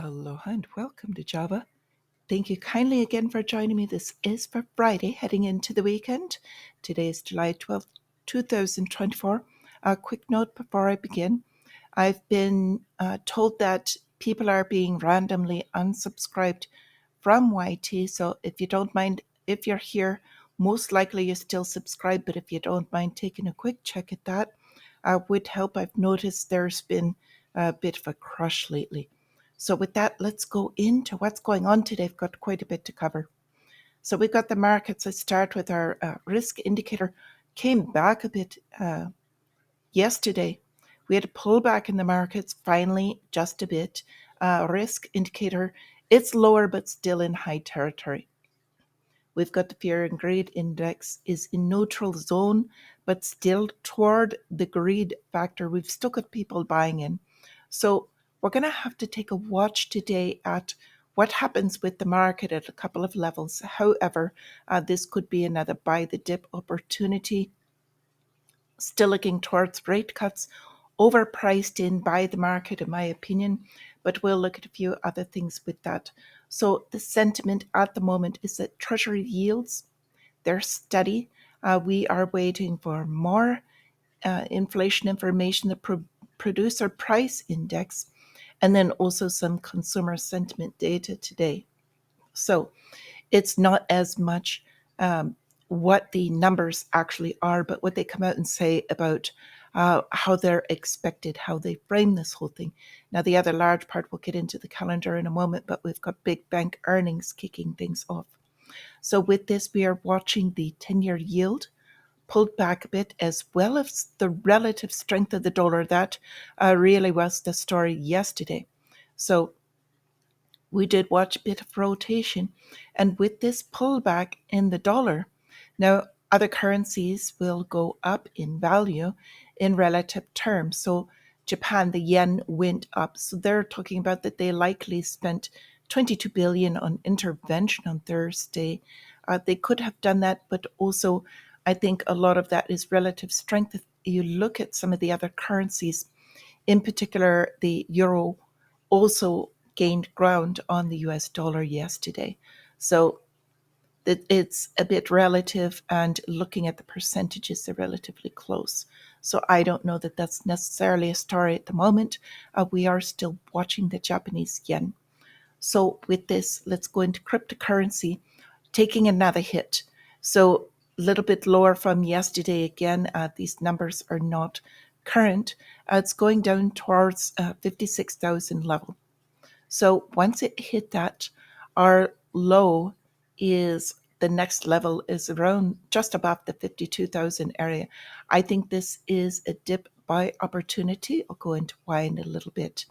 Aloha and welcome to Java. Thank you kindly again for joining me. This is for Friday, heading into the weekend. Today is July 12th, 2024. A quick note before I begin. I've been told that people are being randomly unsubscribed from YT. So if you don't mind, if you're here, most likely you're still subscribed. But if you don't mind taking a quick check at that, would help. I've noticed there's been a bit of a crush lately. So with that, let's go into what's going on today. I've got quite a bit to cover. So we've got the markets. I start with our risk indicator. Came back a bit yesterday. We had a pullback in the markets, finally, just a bit. Risk indicator, it's lower, but still in high territory. We've got the fear and greed index is in neutral zone, but still toward the greed factor. We've still got people buying in. So we're going to have to take a watch today at what happens with the market at a couple of levels. However, this could be another buy the dip opportunity. Still looking towards rate cuts, overpriced in by the market, in my opinion, but we'll look at a few other things with that. So the sentiment at the moment is that Treasury yields, they're steady. We are waiting for more inflation information, the producer price index, and then also some consumer sentiment data today. So it's not as much what the numbers actually are, but what they come out and say about how they're expected, how they frame this whole thing. Now, the other large part, we'll get into the calendar in a moment, but we've got big bank earnings kicking things off. So with this, we are watching the 10-year yield pulled back a bit, as well as the relative strength of the dollar. That really was the story yesterday. So we did watch a bit of rotation, and with this pullback in the dollar, now other currencies will go up in value in relative terms. So Japan, the yen went up. So they're talking about that they likely spent 22 billion on intervention on Thursday. They could have done that, but also I think a lot of that is relative strength. If you look at some of the other currencies, in particular the euro also gained ground on the US dollar yesterday. So it's a bit relative, and looking at the percentages, they're relatively close. So I don't know that that's necessarily a story at the moment. We are still watching the Japanese yen. So with this, let's go into cryptocurrency, taking another hit. So a little bit lower from yesterday again. These numbers are not current. It's going down towards 56,000 level. So once it hit that, our low is the next level is around just above the 52,000 area. I think this is a dip buy opportunity. I'll go into why in a little bit.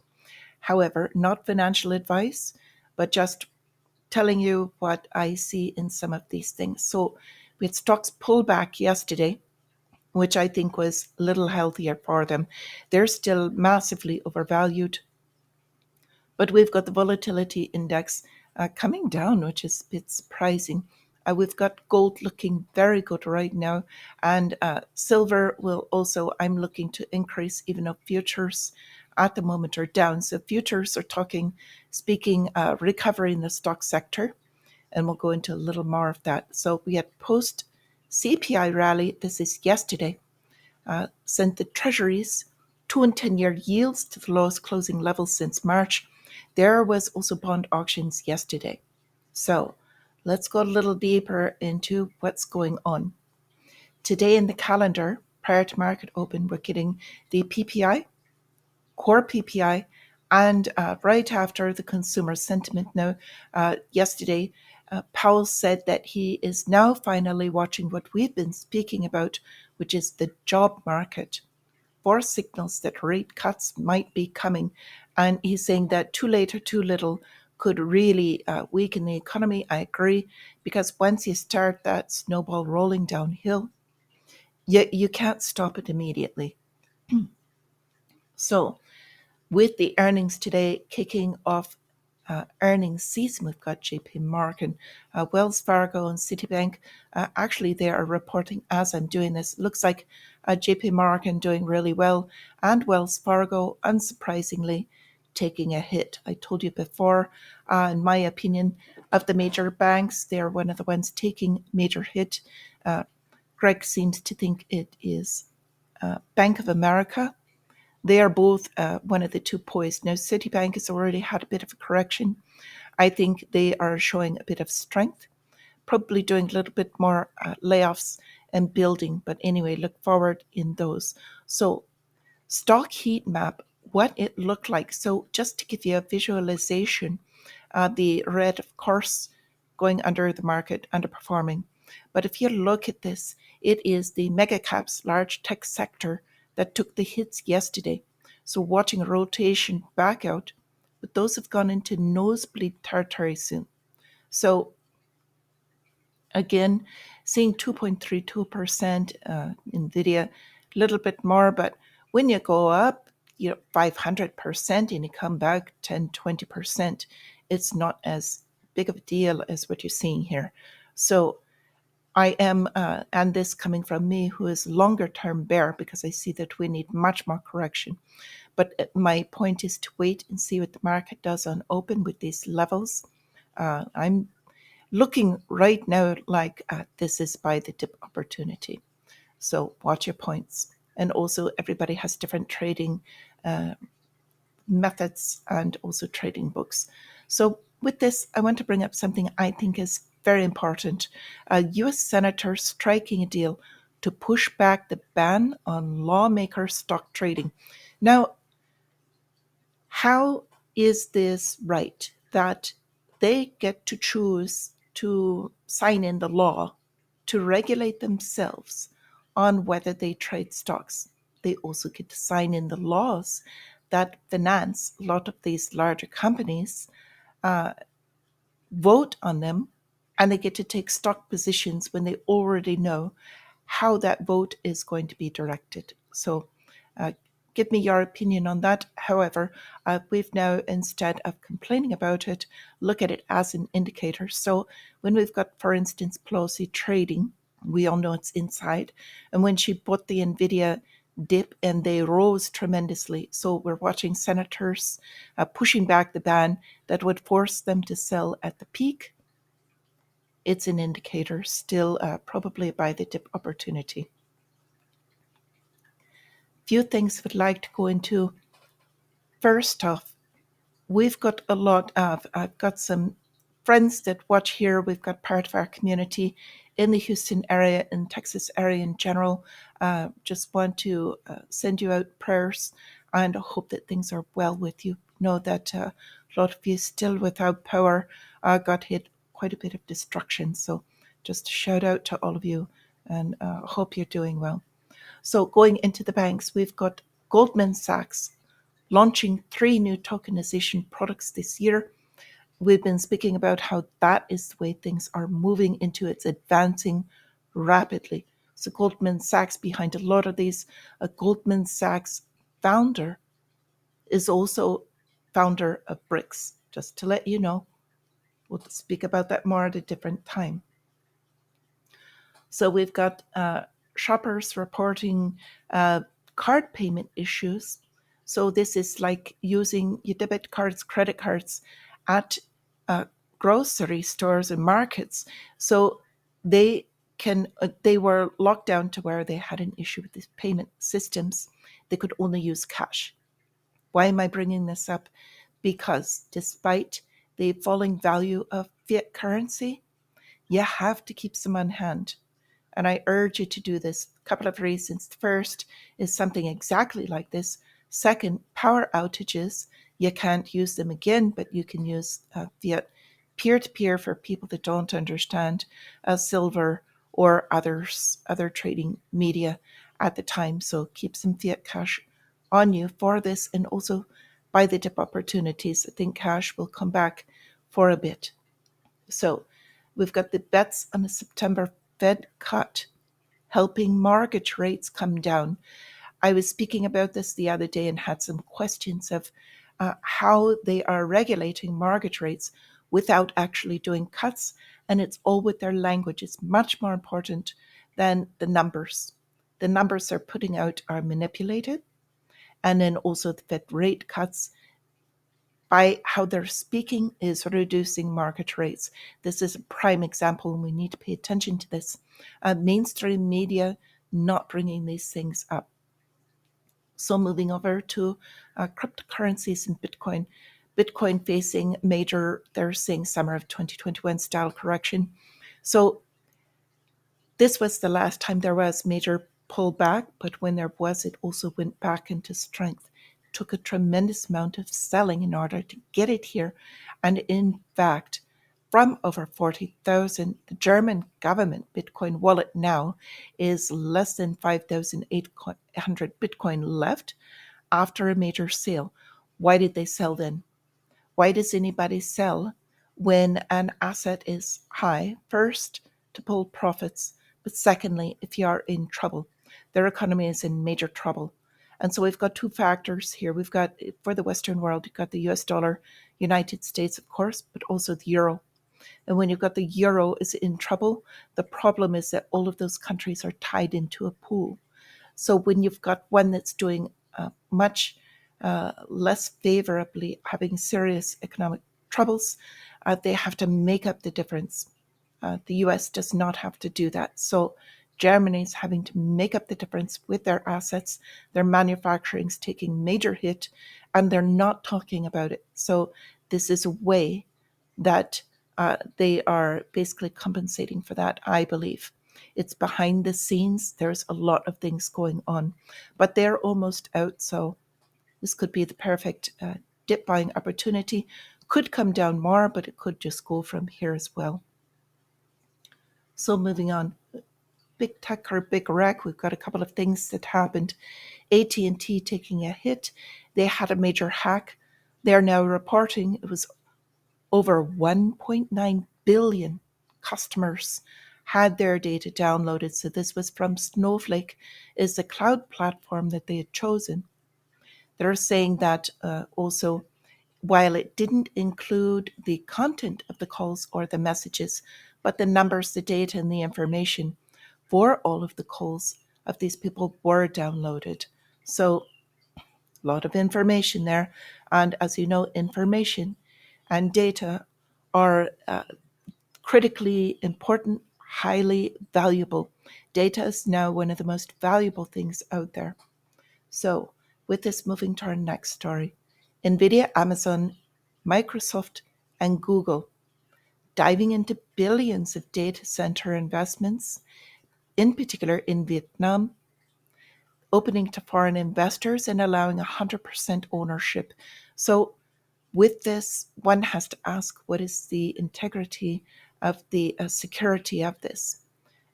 However, not financial advice, but just telling you what I see in some of these things. So we had stocks pull back yesterday, which I think was a little healthier for them. They're still massively overvalued. But we've got the volatility index coming down, which is a bit surprising. We've got gold looking very good right now, and silver will also, I'm looking to increase, even though futures at the moment are down. So futures are speaking recovery in the stock sector, and we'll go into a little more of that. So we had post CPI rally, this is yesterday, sent the treasuries 2 and 10-year yields to the lowest closing levels since March. There was also bond auctions yesterday. So let's go a little deeper into what's going on. Today in the calendar, prior to market open, we're getting the PPI, core PPI, and right after the consumer sentiment. Now, yesterday, Powell said that he is now finally watching what we've been speaking about, which is the job market, for signals that rate cuts might be coming. And he's saying that too late or too little could really weaken the economy. I agree, because once you start that snowball rolling downhill, you can't stop it immediately. So with the earnings today kicking off earnings season, we've got JP Morgan, Wells Fargo, and Citibank. Actually, they are reporting as I'm doing this. Looks like JP Morgan doing really well, and Wells Fargo, unsurprisingly, taking a hit. I told you before, in my opinion, of the major banks, they're one of the ones taking major hit. Greg seems to think it is Bank of America. They are both one of the two poised. Now, Citibank has already had a bit of a correction. I think they are showing a bit of strength, probably doing a little bit more layoffs and building. But anyway, look forward in those. So stock heat map, what it looked like. So just to give you a visualization, the red, of course, going under the market, underperforming. But if you look at this, it is the mega caps, large tech sector that took the hits yesterday. So watching a rotation back out, but those have gone into nosebleed territory soon. So again, seeing 2.32%, NVIDIA, a little bit more, but when you go up, 500% and you come back 10, 20%, it's not as big of a deal as what you're seeing here. So I am, and this coming from me, who is longer term bear, because I see that we need much more correction. But my point is to wait and see what the market does on open with these levels. I'm looking right now like this is by the dip opportunity. So watch your points. And also everybody has different trading methods and also trading books. So with this, I want to bring up something I think is very important. A US senator striking a deal to push back the ban on lawmaker stock trading. Now, how is this right that they get to choose to sign in the law to regulate themselves on whether they trade stocks? They also get to sign in the laws that finance a lot of these larger companies, vote on them, and they get to take stock positions when they already know how that vote is going to be directed. So give me your opinion on that. However, we've now, instead of complaining about it, look at it as an indicator. So when we've got, for instance, Pelosi trading, we all know it's inside. And when she bought the NVIDIA dip and they rose tremendously. So we're watching senators pushing back the ban that would force them to sell at the peak. It's an indicator, still probably by the dip opportunity. Few things would like to go into. First off, we've got a lot of, I've got some friends that watch here. We've got part of our community in the Houston area, in Texas area in general. Just want to send you out prayers and hope that things are well with you. Know that a lot of you still without power got hit quite a bit of destruction. So just a shout out to all of you and hope you're doing well. So going into the banks, we've got Goldman Sachs launching 3 new tokenization products this year. We've been speaking about how that is the way things are moving into, it's advancing rapidly. So Goldman Sachs behind a lot of these. A Goldman Sachs founder is also founder of BRICS, just to let you know. We'll speak about that more at a different time. So we've got shoppers reporting card payment issues. So this is like using your debit cards, credit cards at grocery stores and markets. So they were locked down to where they had an issue with these payment systems. They could only use cash. Why am I bringing this up? Because despite the falling value of fiat currency, you have to keep some on hand. And I urge you to do this. A couple of reasons. First is something exactly like this. Second, power outages. You can't use them again, but you can use fiat peer-to-peer for people that don't understand silver or other trading media at the time. So keep some fiat cash on you for this, and also buy the dip opportunities. I think cash will come back for a bit. So we've got the bets on the September Fed cut helping mortgage rates come down. I was speaking about this the other day and had some questions of how they are regulating mortgage rates without actually doing cuts. And it's all with their language. It's much more important than the numbers. The numbers they're putting out are manipulated. And then also the Fed rate cuts, by how they're speaking is reducing market rates. This is a prime example, and we need to pay attention to this. Mainstream media not bringing these things up. So moving over to cryptocurrencies and Bitcoin. Bitcoin facing major, they're saying summer of 2021 style correction. So this was the last time there was major pullback, but when there was, it also went back into strength. Took a tremendous amount of selling in order to get it here. And in fact, from over 40,000, the German government Bitcoin wallet now is less than 5,800 Bitcoin left after a major sale. Why did they sell then? Why does anybody sell when an asset is high? First, to pull profits, but secondly, if you are in trouble. Their economy is in major trouble. And so we've got two factors here. We've got, for the Western world, you've got the US dollar, United States, of course, but also the euro. And when you've got the euro is in trouble, the problem is that all of those countries are tied into a pool. So when you've got one that's doing much less favorably, having serious economic troubles, they have to make up the difference. The US does not have to do that. So Germany's having to make up the difference with their assets. Their manufacturing's taking major hit, and they're not talking about it. So this is a way that they are basically compensating for that, I believe. It's behind the scenes. There's a lot of things going on, but they're almost out. So this could be the perfect dip buying opportunity. Could come down more, but it could just go from here as well. So moving on, big tech or big wreck. We've got a couple of things that happened. AT&T taking a hit. They had a major hack. They're now reporting it was over 1.9 billion customers had their data downloaded. So this was from Snowflake, is the cloud platform that they had chosen. They're saying that also, while it didn't include the content of the calls or the messages, but the numbers, the data, and the information for all of the calls of these people were downloaded. So a lot of information there. And as you know, information and data are critically important, highly valuable. Data is now one of the most valuable things out there. So, with this, moving to our next story, NVIDIA, Amazon, Microsoft, and Google diving into billions of data center investments, in particular in Vietnam, opening to foreign investors and allowing 100% ownership. So, with this, one has to ask, what is the integrity of the security of this?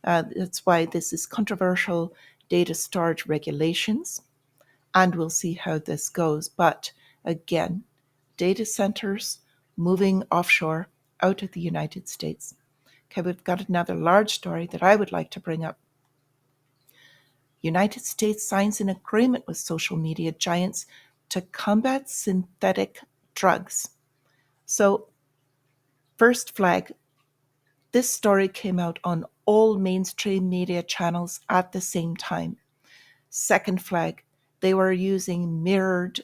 That's why this is controversial data storage regulations, and we'll see how this goes. But again, data centers moving offshore out of the United States. Okay, we've got another large story that I would like to bring up. United States signs an agreement with social media giants to combat synthetic drugs. So, first flag, this story came out on all mainstream media channels at the same time. Second flag, they were using mirrored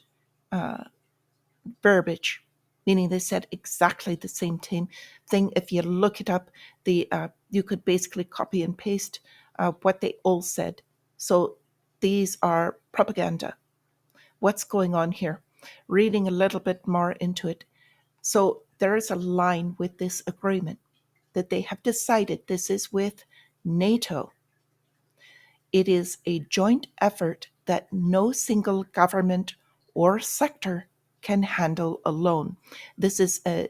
verbiage, meaning they said exactly the same thing. If you look it up, you could basically copy and paste what they all said. So these are propaganda. What's going on here? Reading a little bit more into it. So there is a line with this agreement that they have decided this is with NATO. It is a joint effort that no single government or sector can handle alone. This is a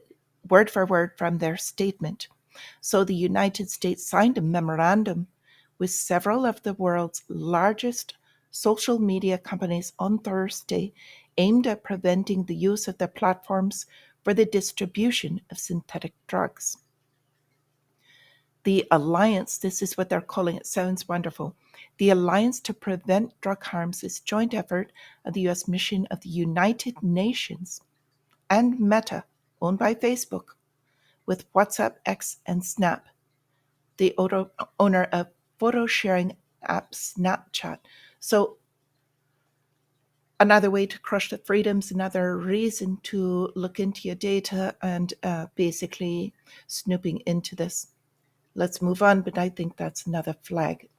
word for word from their statement. So the United States signed a memorandum with several of the world's largest social media companies on Thursday, aimed at preventing the use of their platforms for the distribution of synthetic drugs. The Alliance, this is what they're calling it, sounds wonderful. The Alliance to Prevent Drug Harms is a joint effort of the U.S. mission of the United Nations and Meta, owned by Facebook, with WhatsApp, X, and Snap, the owner of photo sharing app Snapchat. So another way to crush the freedoms, another reason to look into your data and basically snooping into this. Let's move on, but I think that's another flag.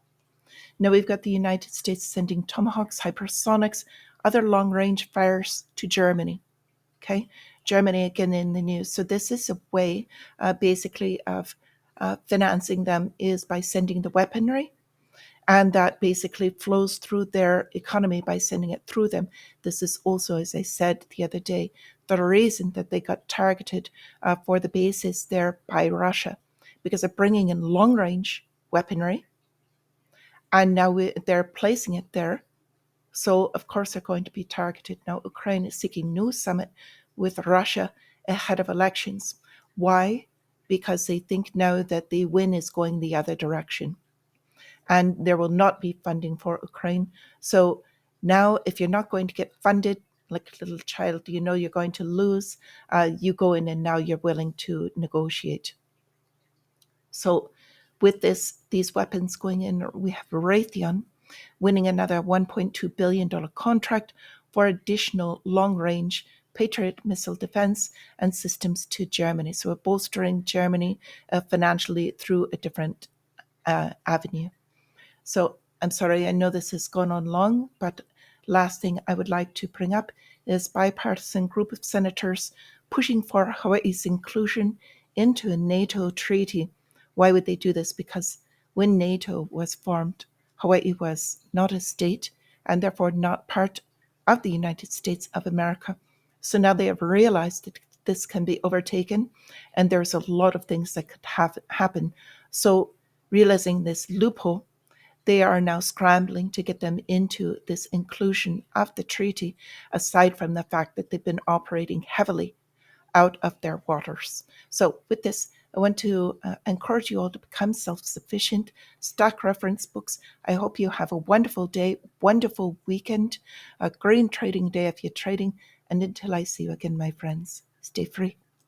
Now we've got the United States sending Tomahawks, hypersonics, other long-range fires to Germany. Okay, Germany again in the news. So this is a way, basically, of financing them is by sending the weaponry, and that basically flows through their economy by sending it through them. This is also, as I said the other day, the reason that they got targeted for the bases there by Russia, because of bringing in long-range weaponry, and now they're placing it there. So, of course, they're going to be targeted. Now, Ukraine is seeking no summit with Russia ahead of elections. Why? Because they think now that the win is going the other direction, and there will not be funding for Ukraine. So now, if you're not going to get funded, like a little child, you know you're going to lose, you go in and now you're willing to negotiate. So with these weapons going in, we have Raytheon winning another $1.2 billion contract for additional long-range Patriot missile defense and systems to Germany. So we're bolstering Germany financially through a different avenue. So I'm sorry, I know this has gone on long, but last thing I would like to bring up is bipartisan group of senators pushing for Hawaii's inclusion into a NATO treaty. Why would they do this? Because when NATO was formed, Hawaii was not a state and therefore not part of the United States of America. So now they have realized that this can be overtaken and there's a lot of things that could happen. So realizing this loophole, they are now scrambling to get them into this inclusion of the treaty, aside from the fact that they've been operating heavily out of their waters. So with this, I want to encourage you all to become self-sufficient, stock reference books. I hope you have a wonderful day, wonderful weekend, a green trading day if you're trading. And until I see you again, my friends, stay free.